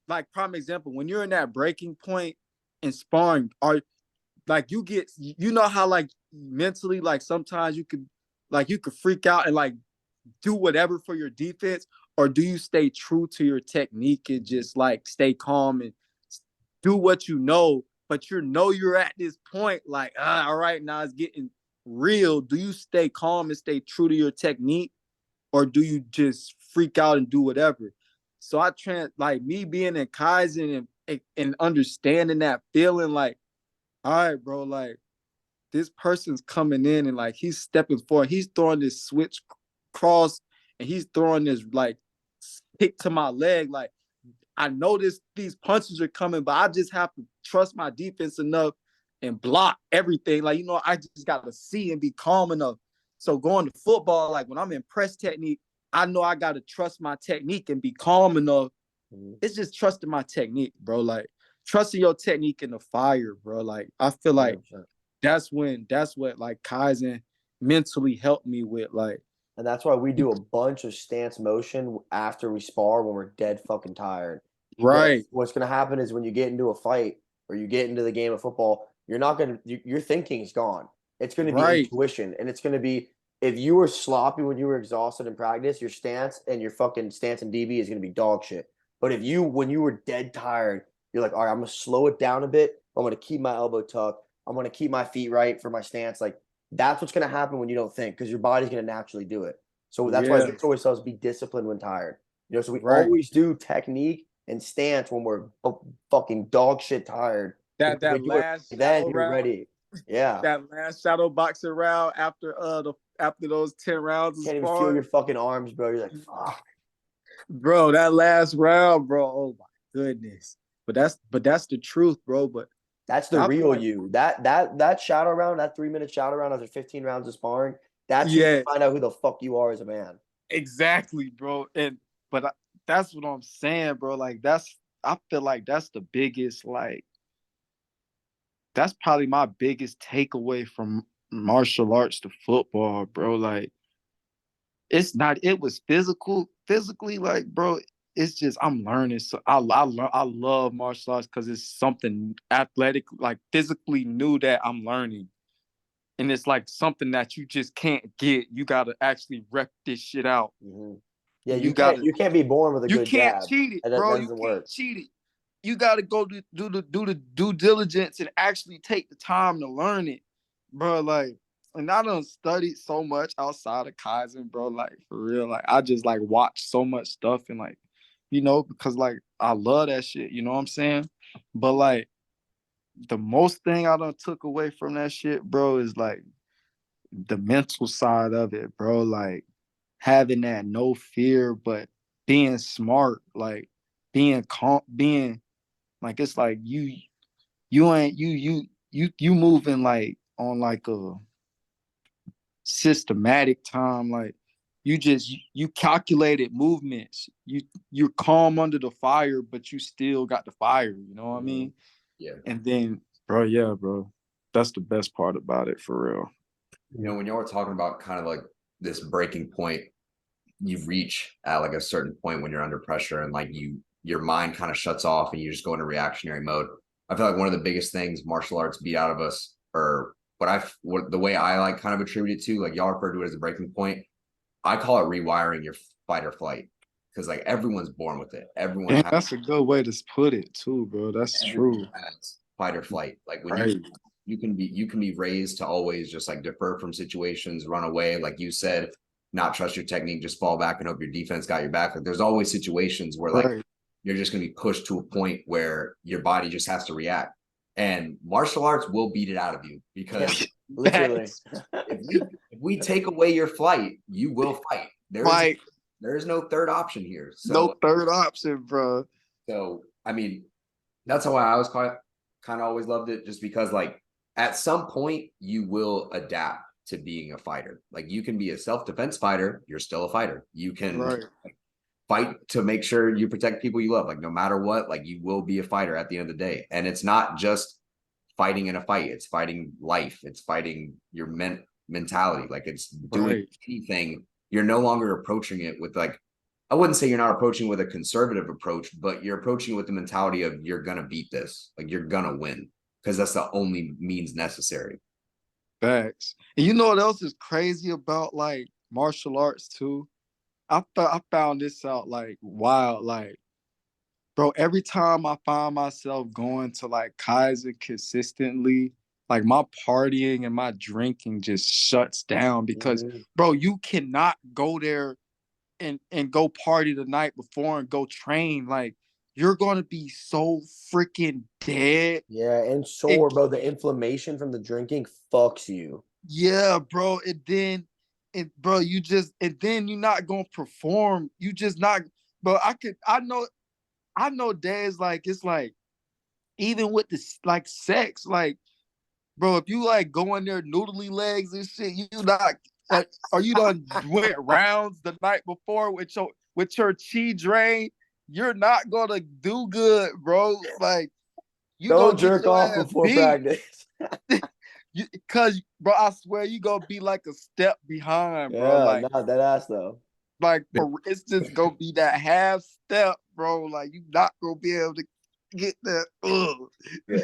like prime example, when you're in that breaking point in sparring, are like you know how like mentally, like sometimes you could freak out and like do whatever for your defense, or do you stay true to your technique and just like stay calm and do what you know, but you're at this point like, all right, now it's getting real. Do you stay calm and stay true to your technique, or do you just freak out and do whatever? So like me being in Kaizen and understanding that feeling, like, all right, bro, like this person's coming in and like he's stepping forward. He's throwing this switch cross and he's throwing this like kick to my leg. Like I know these punches are coming, but I just have to trust my defense enough and block everything. Like, I just gotta see and be calm enough So going to football, like when I'm in press technique, I know I gotta trust my technique and be calm enough. It's just trusting my technique, bro. Like trusting your technique in the fire, bro. Like I feel like 100%. that's what like Kaizen mentally helped me with. Like, And that's why we do a bunch of stance motion after we spar when we're dead fucking tired. right, What's going to happen is when you get into a fight or you get into the game of football, you're not going to, your thinking is gone. It's going to be right, intuition. And it's going to be, if you were sloppy when you were exhausted in practice, your stance and your fucking stance and DB is going to be dog shit. But if you, when you were dead tired, you're like, all right, I'm going to slow it down a bit. I'm going to keep my elbow tucked. I'm going to keep my feet right for my stance. Like, that's what's going to happen when you don't think, because your body's going to naturally do it. So that's why yeah, Victor always tells us be disciplined when tired. So we right. always do technique and stance when we're fucking dog shit tired. That last Then shadow you're round, ready. Yeah. that last shadow boxing round after after those 10 rounds of Can't even feel sparring, your fucking arms, bro. You're like, fuck. bro. That last round, bro. Oh my goodness. But that's the truth, bro. But That's the I feel real like, you. That shadow round, that 3 minute shadow round after 15 rounds of sparring, that's when you yeah, find out who the fuck you are as a man. exactly, bro. But that's what I'm saying, bro. Like I feel like that's the biggest, like that's probably my biggest takeaway from martial arts to football, bro. Like it was physically, like, bro. It's just I'm learning. So I love martial arts because it's something athletic, like physically new that I'm learning. And it's like something that you just can't get. You gotta actually rep this shit out. Mm-hmm. Yeah, And you can't be born with a you good can't jab. cheat it, And that bro. You doesn't can't work. cheat it. You gotta go do the due diligence and actually take the time to learn it, bro. Like, and I done studied so much outside of Kaizen, bro. Like for real, like I just like watch so much stuff and like, because like I love that shit. You know what I'm saying? But like the most thing I done took away from that shit, bro, is like the mental side of it, bro. Like having that no fear, but being smart, like being calm, being like it's like you ain't you moving like on like a systematic time, like you calculated movements. You're calm under the fire, but you still got the fire. You know what I Mm-hmm. mean? Yeah. And then, bro, yeah, bro, that's the best part about it for real. When y'all were talking about kind of like this breaking point you reach at like a certain point when you're under pressure and like your mind kind of shuts off and you just go into reactionary mode. I feel like one of the biggest things martial arts beat out of us, or what the way I like kind of attribute it to, like y'all refer to it as a breaking point. I call it rewiring your fight or flight, because like everyone's born with it. Everyone Yeah, has, that's a good way to put it too, bro. That's true. has fight or flight. Like when Right. you can be raised to always just like defer from situations, run away, like you said, not trust your technique, just fall back and hope your defense got your back. Like there's always situations where like Right. you're just going to be pushed to a point where your body just has to react. And martial arts will beat it out of you, because Literally. if we take away your flight, you will fight. Like There is no third option here. no third option, bro. So I mean, that's how I always kind of always loved it, just because like at some point you will adapt to being a fighter. Like you can be a self-defense fighter, you're still a fighter. You can Right. fight to make sure you protect people you love. Like no matter what, like you will be a fighter at the end of the day. And it's not just fighting in a fight, it's fighting life, it's fighting your mentality. Like it's doing anything. You're no longer approaching it with like, I wouldn't say you're not approaching with a conservative approach, but you're approaching with the mentality of you're gonna beat this, like you're gonna win, because that's the only means necessary. Facts. And you know what else is crazy about like martial arts too? I found this out like wild. Like, bro, every time I find myself going to like Kaizen consistently, like my partying and my drinking just shuts down because, bro, you cannot go there and go party the night before and go train. Like, you're gonna be so freaking dead. Yeah, and sore, bro. The inflammation from the drinking fucks you. Yeah, bro. Bro, and then you're not gonna perform. You just not, bro. I know days like it's like even with this like sex, like, bro, if you like go in there noodly legs and shit, you not like, are you done went rounds the night before with your chi drain? You're not gonna do good, bro. Like, you gonna Don't get jerk your off ass before beat. practice. Cause, bro, I swear you gonna be like a step behind, bro. Yeah, not that ass though. Like it's just gonna be that half step, bro. Like, you not gonna be able to get that. Yeah.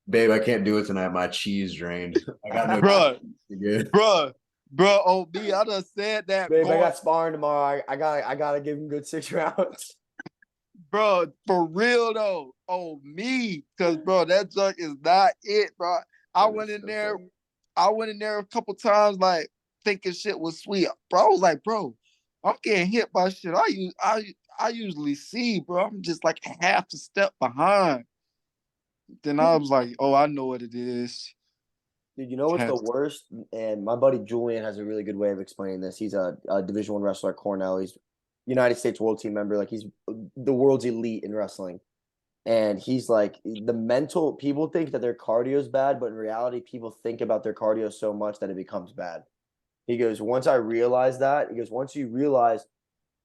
Babe, I can't do it tonight. My cheese drained. I got no Bruh, good. bruh, oh me, I done said that Babe, I going, got sparring tomorrow. I gotta give him good 6 rounds. bro, for real though. Oh me, cause bro, that junk is not it, bro. I went in there, a couple times, like, thinking shit was sweet. Bro, I was like, bro, I'm getting hit by shit. I usually see, bro. I'm just like half a step behind. Then I was like, oh, I know what it is. Dude, you know what's the worst? And my buddy Julian has a really good way of explaining this. He's a Division One wrestler at Cornell. He's United States World Team member. Like, he's the world's elite in wrestling. And he's like, the mental people think that their cardio is bad, but in reality, people think about their cardio so much that it becomes bad. He goes, once I realized that, he goes, once you realize,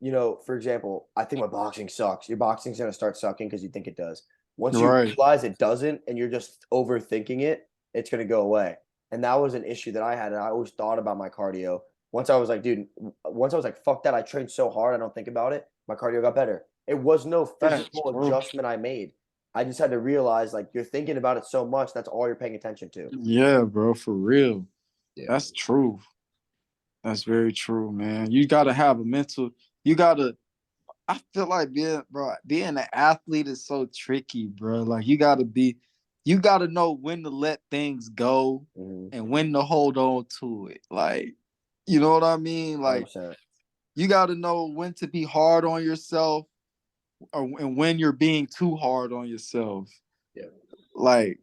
for example, I think my boxing sucks. Your boxing's gonna start sucking because you think it does. Once you realize it doesn't and you're just overthinking it, it's gonna go away. And that was an issue that I had, and I always thought about my cardio. Once I was like, fuck that, I trained so hard, I don't think about it. My cardio got better. It was no physical adjustment I made. I just had to realize, like, you're thinking about it so much, that's all you're paying attention to. Yeah, bro, for real. Yeah. That's true. That's very true, man. You gotta have a mental. I feel like being an athlete is so tricky, bro. Like, you gotta know when to let things go and when to hold on to it. Like, you know what I mean? Like, 100%. you gotta know when to be hard on yourself, and when you're being too hard on yourself. Yeah. Like,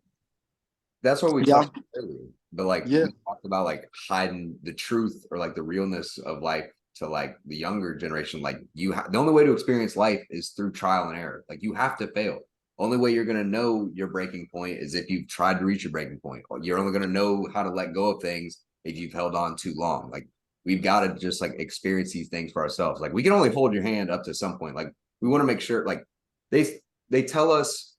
that's what we talked earlier. But like, we talked about like hiding the truth or like the realness of life to like the younger generation. Like, the only way to experience life is through trial and error. Like, you have to fail. Only way you're going to know your breaking point is if you've tried to reach your breaking point. You're only going to know how to let go of things if you've held on too long. Like, we've got to just like experience these things for ourselves. Like, we can only hold your hand up to some point. Like, we want to make sure, like, they tell us,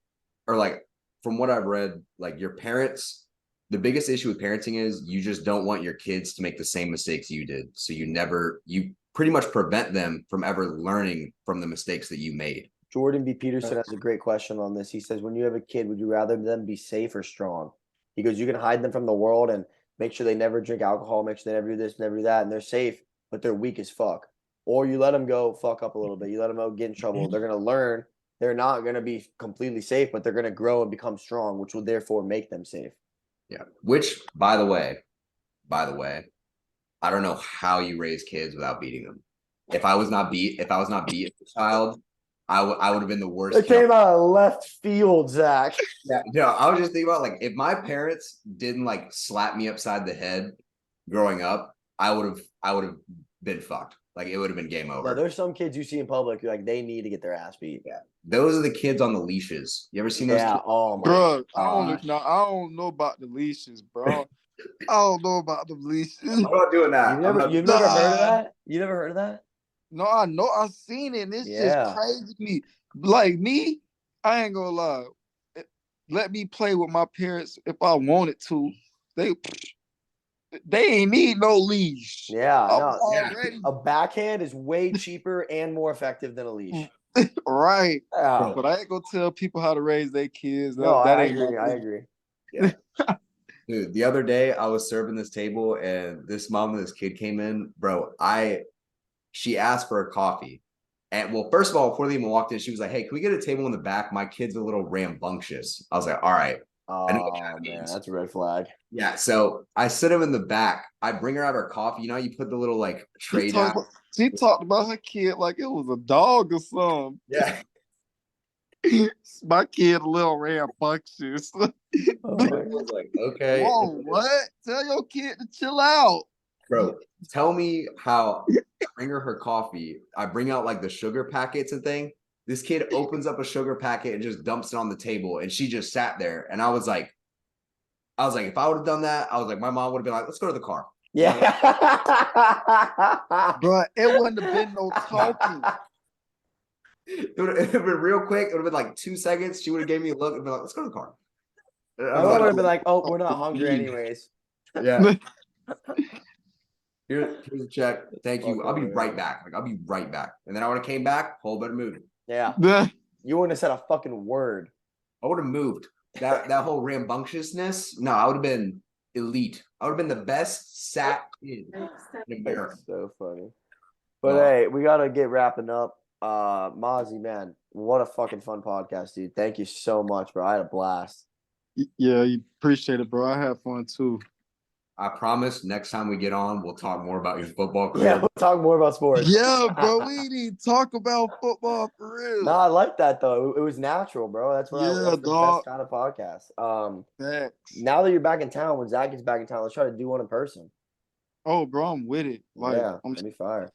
or like, from what I've read, like, your parents, the biggest issue with parenting is you just don't want your kids to make the same mistakes you did. So you pretty much prevent them from ever learning from the mistakes that you made. Jordan B. Peterson has a great question on this. He says, when you have a kid, would you rather them be safe or strong? He goes, you can hide them from the world and make sure they never drink alcohol, make sure they never do this, never do that, and they're safe, but they're weak as fuck. Or you let them go fuck up a little bit. You let them go get in trouble. They're going to learn. They're not going to be completely safe, but they're going to grow and become strong, which will therefore make them safe. Yeah. Which, by the way, I don't know how you raise kids without beating them. If I was not beat as a child, I would have been the worst. It came out of left field, Zach. Yeah, no, I was just thinking about, like, if my parents didn't like slap me upside the head growing up, I would have been fucked. Like, it would have been game over. Yeah, there's some kids you see in public, like, they need to get their ass beat. Yeah, those are the kids on the leashes. You ever seen those? Yeah. Oh my. Bro, I don't know about the leashes, bro. I don't know about the leashes. I'm not doing that. You've never heard of that? You never heard of that? No, I know. I've seen it. And it's just crazy to me. Like me, I ain't gonna lie. Let me play with my parents if I wanted to. They ain't need no leash. Yeah, already. A backhand is way cheaper and more effective than a leash. Right. Yeah. But I ain't gonna tell people how to raise their kids. I agree. Yeah. Dude, the other day I was serving this table and this mom and this kid came in. Bro, she asked for a coffee. And well, first of all, before they even walked in, she was like, hey, can we get a table in the back? My kid's a little rambunctious. I was like, all right. Oh, man, that's a red flag. Yeah, so I sit him in the back. I bring her out her coffee. You know how you put the little like tray down? She talked about her kid like it was a dog or something. Yeah. My kid a little rambunctious. I was like, okay. Whoa, what? Tell your kid to chill out. Bro, tell me how I bring her coffee. I bring out like the sugar packets and thing. This kid opens up a sugar packet and just dumps it on the table. And she just sat there. And I was like, if I would have done that, I was like, my mom would have been like, let's go to the car. Yeah. Bro, it wouldn't have been no talking. It would have been real quick. It would have been like 2 seconds. She would have gave me a look and been like, let's go to the car. My mom would have been like, "Oh, we're not hungry anyways." Yeah. Here's a check. Thank you. I'll be right back. Like, I'll be right back. And then I would have came back, whole better moved. Yeah. You wouldn't have said a fucking word. I would have moved. That whole rambunctiousness. No, I would have been elite. I would have been the best sat in America. That's so funny. But hey, we gotta get wrapping up. Mazzi, man, what a fucking fun podcast, dude. Thank you so much, bro. I had a blast. Yeah, you appreciate it, bro. I had fun too. I promise next time we get on, we'll talk more about your football career. Yeah, we'll talk more about sports. Yeah, bro. We didn't talk about football for real. No, I like that though. It was natural, bro. That's what that's the dog. best kind of podcast. Facts. Now that you're back in town, when Zach gets back in town, let's try to do one in person. Oh, bro, I'm with it. Like, yeah, that'd be fire.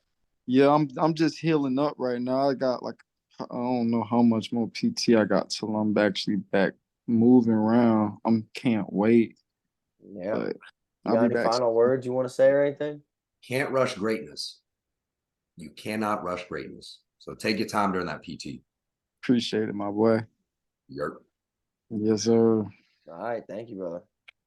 Yeah, I'm just healing up right now. I got like I don't know how much more PT I got till I'm actually back moving around. Can't wait. Yeah. But you got any final words you want to say or anything? Can't rush greatness. You cannot rush greatness. So take your time during that PT. Appreciate it, my boy. Yerp. Yes, sir. All right. Thank you, brother.